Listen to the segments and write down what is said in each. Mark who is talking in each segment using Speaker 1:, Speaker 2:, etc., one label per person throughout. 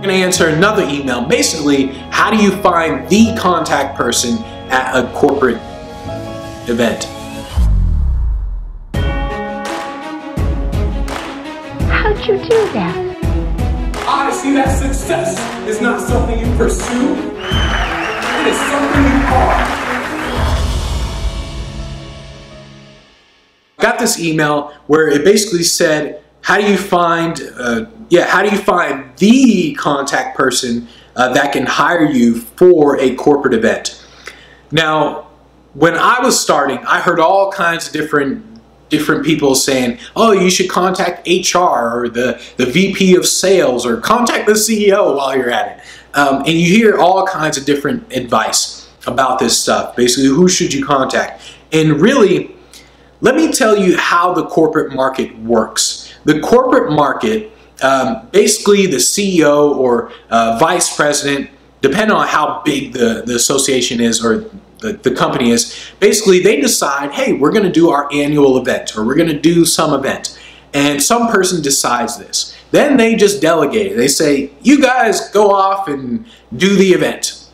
Speaker 1: I'm going to answer another email. Basically, how do you find the contact person at a corporate event?
Speaker 2: How'd you do that?
Speaker 3: I see that success is not something you pursue. It is something you are.
Speaker 1: Got this email where it basically said, how do you find the contact person that can hire you for a corporate event? Now, when I was starting, I heard all kinds of different people saying, oh, you should contact HR or the VP of sales or contact the CEO while you're at it. And you hear all kinds of different advice about this stuff. Basically, who should you contact? And really, let me tell you how the corporate market works. The corporate market, basically the CEO or vice president, depending on how big the association is or the company is, basically they decide, hey, we're going to do our annual event or we're going to do some event. And some person decides this. Then they just delegate it. They say, you guys go off and do the event.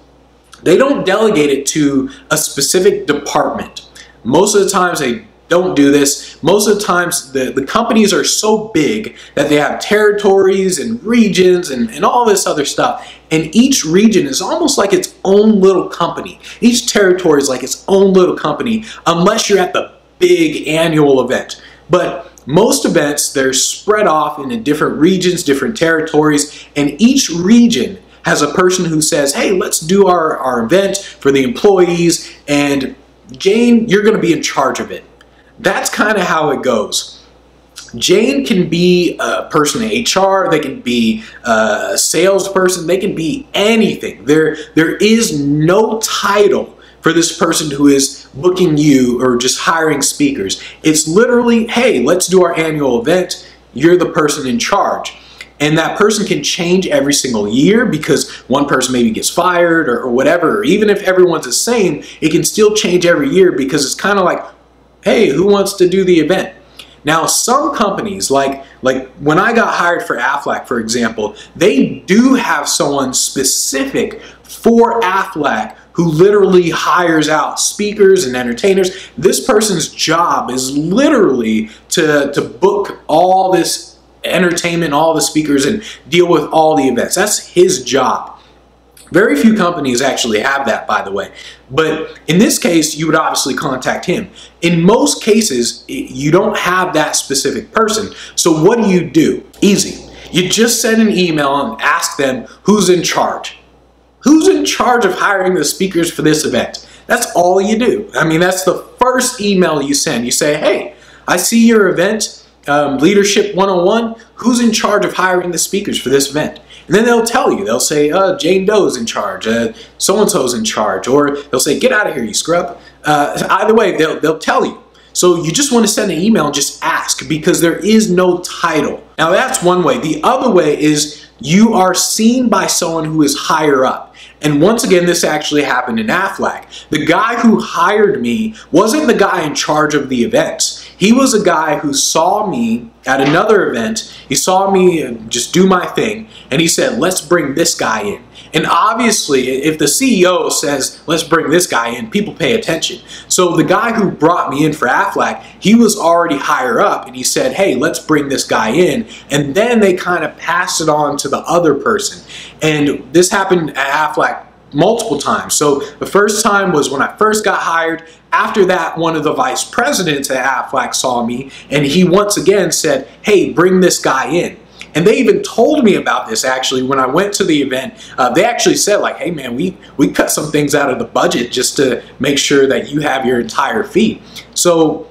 Speaker 1: They don't delegate it to a specific department. Most of the times they don't do this. Most of the times the companies are so big that they have territories and regions and all this other stuff. And each region is almost like its own little company. Each territory is like its own little company unless you're at the big annual event. But most events, they're spread off into different regions, different territories, and each region has a person who says, hey, let's do our event for the employees, and Jane, you're going to be in charge of it. That's kind of how it goes. Jane can be a person in HR, they can be a salesperson, they can be anything. There is no title for this person who is booking you or just hiring speakers. It's literally, hey, let's do our annual event. You're the person in charge. And that person can change every single year because one person maybe gets fired or whatever. Or even if everyone's the same, it can still change every year because it's kind of like, hey, who wants to do the event? Now, some companies, like when I got hired for Aflac, for example, they do have someone specific for Aflac who literally hires out speakers and entertainers. This person's job is literally to book all this entertainment, all the speakers, and deal with all the events. That's his job. Very few companies actually have that, by the way. But in this case, you would obviously contact him. In most cases, you don't have that specific person. So what do? Easy. You just send an email and ask them who's in charge. Who's in charge of hiring the speakers for this event? That's all you do. I mean, that's the first email you send. You say, hey, I see your event, Leadership 101. Who's in charge of hiring the speakers for this event? And then they'll tell you, they'll say, Jane Doe's in charge, so-and-so's in charge, or they'll say, get out of here, you scrub. Either way, they'll tell you. So you just want to send an email and just ask because there is no title. Now that's one way. The other way is you are seen by someone who is higher up. And once again, this actually happened in Aflac. The guy who hired me wasn't the guy in charge of the events. He was a guy who saw me at another event. He saw me just do my thing, and he said, let's bring this guy in. And obviously, if the CEO says, let's bring this guy in, people pay attention. So the guy who brought me in for Aflac, he was already higher up, and he said, hey, let's bring this guy in. And then they kind of passed it on to the other person. And this happened at Aflac multiple times. So the first time was when I first got hired. After that, one of the vice presidents at Aflac saw me, and he once again said, hey, bring this guy in. And they even told me about this actually when I went to the event. They actually said like, hey man, we cut some things out of the budget just to make sure that you have your entire fee. So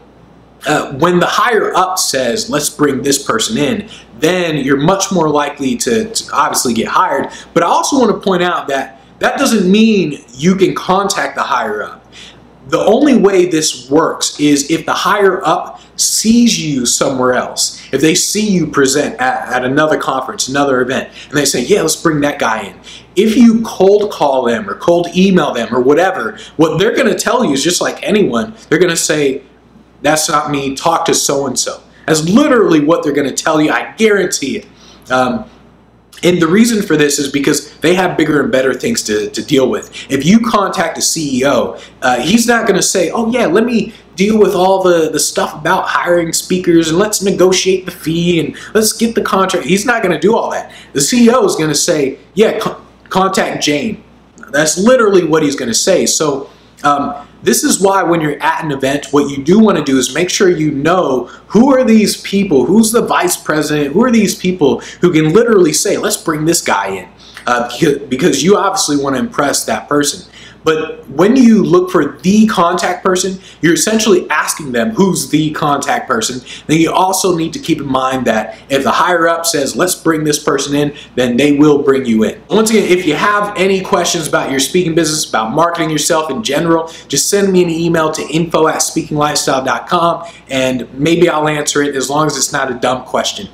Speaker 1: when the higher up says, let's bring this person in, then you're much more likely to obviously get hired. But I also want to point out that that doesn't mean you can contact the higher up. The only way this works is if the higher up sees you somewhere else. If they see you present at another conference, another event, and they say, yeah, let's bring that guy in. If you cold call them or cold email them or whatever, what they're going to tell you is just like anyone. They're going to say, that's not me, talk to so-and-so. That's literally what they're going to tell you. I guarantee it. And the reason for this is because they have bigger and better things to deal with. If you contact a CEO, he's not going to say, oh yeah, let me deal with all the stuff about hiring speakers and let's negotiate the fee and let's get the contract. He's not going to do all that. The CEO is going to say, yeah, contact Jane. That's literally what he's going to say. So this is why when you're at an event, what you do want to do is make sure you know who are these people, who's the vice president, who are these people who can literally say, let's bring this guy in, because you obviously want to impress that person. But when you look for the contact person, you're essentially asking them who's the contact person. Then you also need to keep in mind that if the higher up says, let's bring this person in, then they will bring you in. Once again, if you have any questions about your speaking business, about marketing yourself in general, just send me an email to info@speakinglifestyle.com and maybe I'll answer it as long as it's not a dumb question.